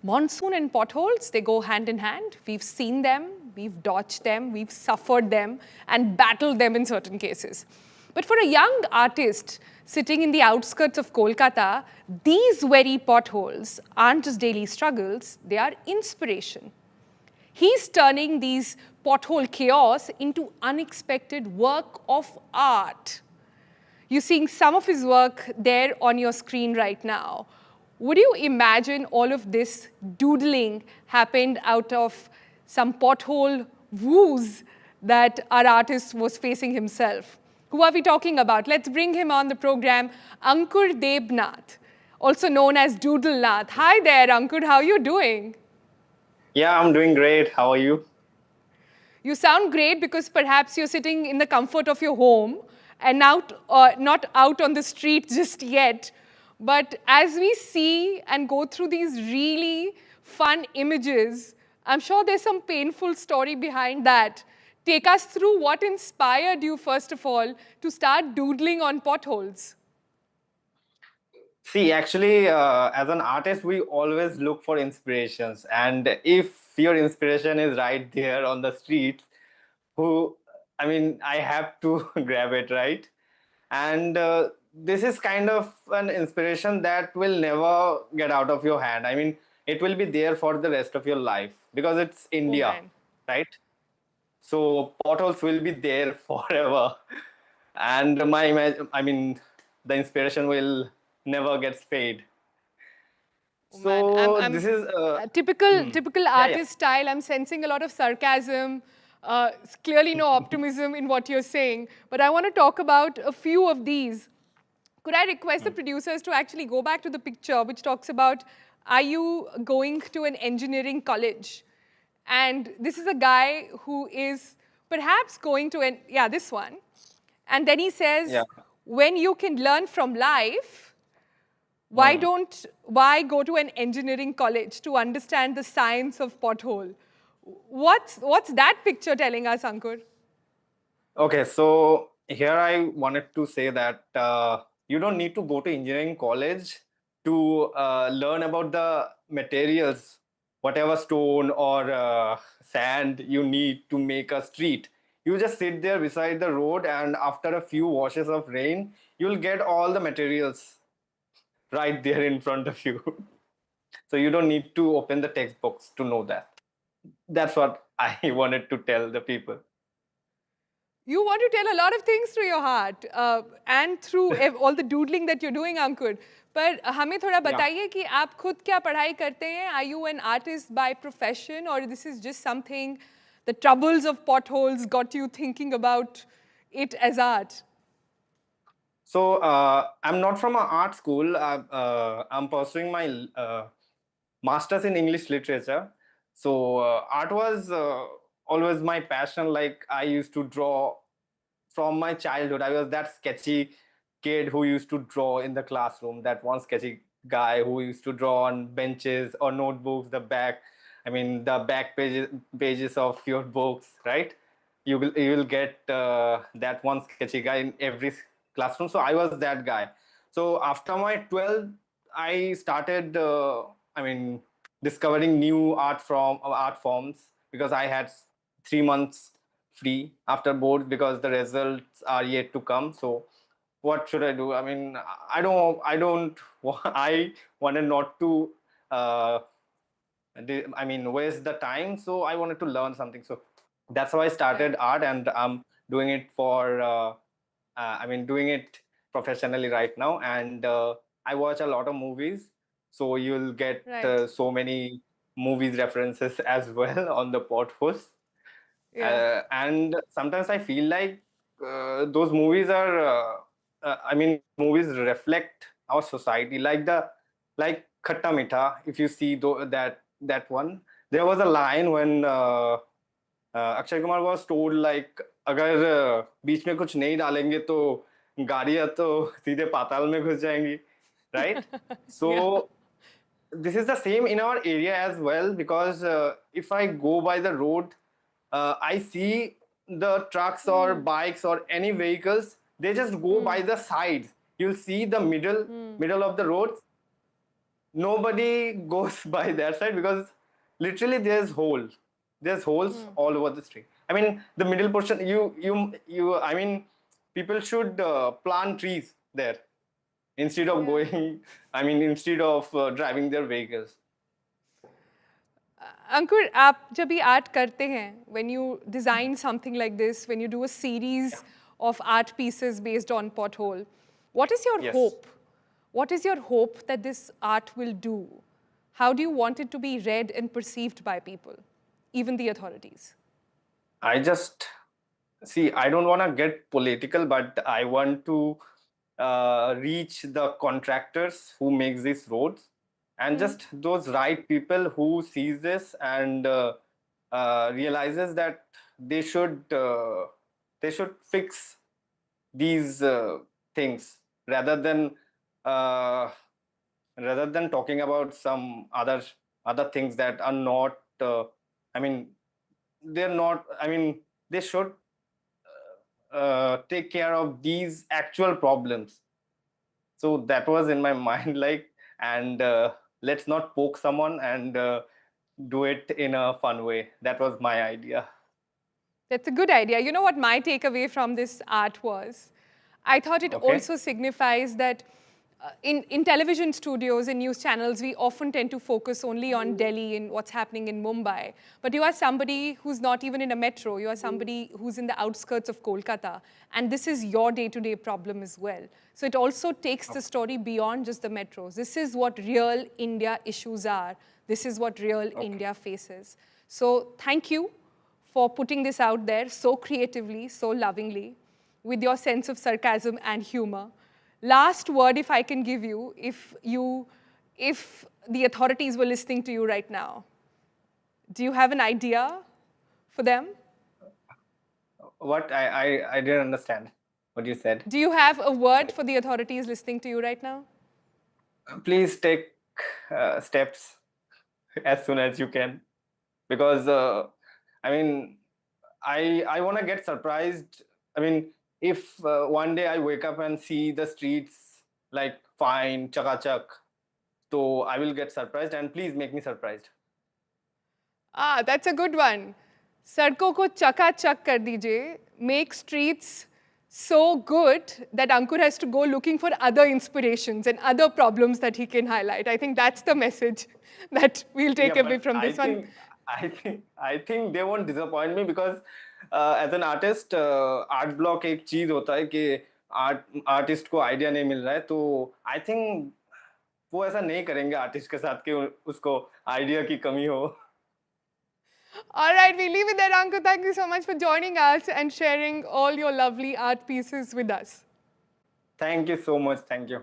Monsoon and potholes, they go hand in hand. We've seen them, we've dodged them, we've suffered them and battled them in certain cases. But for a young artist sitting in the outskirts of Kolkata, these very potholes aren't just daily struggles, they are inspiration. He's turning these pothole chaos into unexpected work of art. You're seeing some of his work there on your screen right now. Would you imagine all of this doodling happened out of some pothole woes that our artist was facing himself? Who are we talking about? Let's bring him on the program, Ankur Debnath, also known as Doodle Nath. Hi there, Ankur. How are you doing? Yeah, I'm doing great. How are you? You sound great because perhaps you're sitting in the comfort of your home and not out on the street just yet. But as we see and go through these really fun images, I'm sure there's some painful story behind that. Take us through what inspired you, first of all, to start doodling on potholes. See, actually, as an artist, we always look for inspirations. And if your inspiration is right there on the street, I have to grab it, right? And this is kind of an inspiration that will never get out of your hand. I mean, it will be there for the rest of your life because it's Oh, India, man. right? So potholes will be there forever. And the inspiration will never get fade. Oh, man. So this is Typical yeah, yeah. artist style. I'm sensing a lot of sarcasm, clearly no optimism in what you're saying. But I want to talk about a few of these. Could I request the producers to actually go back to the picture which talks about, are you going to an engineering college? And this is a guy who is perhaps going to an, yeah, this one. And then he Yeah. says, when you can learn from life, Hmm. why go to an engineering college to understand the science of pothole? What's that picture telling us, Ankur? Okay, so here I wanted to say that you don't need to go to engineering college to learn about the materials, whatever stone or sand you need to make a street. You just sit there beside the road, and after a few washes of rain, you'll get all the materials right there in front of you. So you don't need to open the textbooks to know that. That's what I wanted to tell the people. You want to tell a lot of things through your heart and through all the doodling that you're doing, Ankur. पर हमें थोड़ा Yeah. बताइए कि आप खुद क्या पढ़ाई करते हैं? Are you an artist by profession, or this is just something, the troubles of potholes got you thinking about it as art? So I'm not from an art school. I'm pursuing my master's in English literature. So art was always my passion. Like I used to draw from my childhood. I was that sketchy kid who used to draw in the classroom. That one sketchy guy who used to draw on benches or notebooks, the back pages of your books, right? You will get that one sketchy guy in every classroom. So I was that guy. So after my 12th, I started discovering new art forms because I had 3 months free after board because the results are yet to come. So what should I do? I mean, I don't I wanted not to uh, waste the time. So I wanted to learn something. So that's how I started Right. art, and I'm doing it doing it professionally right now. And I watch a lot of movies, so you'll get Right. so many movies references as well on the portfolios. Yeah. And sometimes I feel like those movies are movies reflect our society, like Khatta Mitha. If you see that one, there was a line when Akshay Kumar was told like अगर बीच में कुछ नहीं डालेंगे तो गाड़ियां तो सीधे पाताल में घुस जाएंगी, right? Yeah. So this is the same in our area as well, because if I go by the road, I see the trucks or bikes or any vehicles, they just go by the sides. You'll see the middle of the road, nobody goes by that side because literally there's holes all over the street. I mean, the middle portion, I mean, people should plant trees there instead of going, I mean, instead of driving their vehicles. अंकुर आप जब ये art करते हैं when you design something like this, when you do a series of art pieces based on Pothole, what is your Yes. hope? What is your hope that this art will do? How do you want it to be read and perceived by people, even the authorities? I just see, I don't want to get political, but I want to reach the contractors who makes these roads, and just those right people who sees this and realizes that they should fix these things rather than uh, talking about some other things that are not I mean, they're not, I mean, they should take care of these actual problems. So that was in my mind, like, and let's not poke someone and do it in a fun way. That was my idea. That's a good idea. You know what my takeaway from this art was? I thought it Okay. also signifies that in television studios and news channels, we often tend to focus only on Delhi and what's happening in Mumbai. But you are somebody who's not even in a metro. You are somebody who's in the outskirts of Kolkata. And this is your day-to-day problem as well. So it also takes the story beyond just the metros. This is what real India issues are. This is what real India faces. So thank you for putting this out there so creatively, so lovingly, with your sense of sarcasm and humor. Last word, if I can give you, if the authorities were listening to you right now, do you have an idea for them? What? I didn't understand what you said. Do you have a word for the authorities listening to you right now? Please take steps as soon as you can, because I mean, I want to get surprised. I mean, if one day I wake up and see the streets like fine, Chakachak, so I will get surprised, and please make me surprised. Ah, that's a good one. सड़कों को चकाचक कर दीजिए. Make streets so good that Ankur has to go looking for other inspirations and other problems that he can highlight. I think that's the message that we'll take away from this one. I think they won't disappoint me, because as an artist, art block एक चीज होता है कि artist को idea नहीं मिल रहा है, तो आई थिंक वो ऐसा नहीं करेंगे आर्टिस्ट के साथ कि उसको आइडिया की कमी हो. All right, we leave it there, Ankur. Thank you so much for joining us and sharing all your lovely art pieces with us. Thank you so much. Thank you.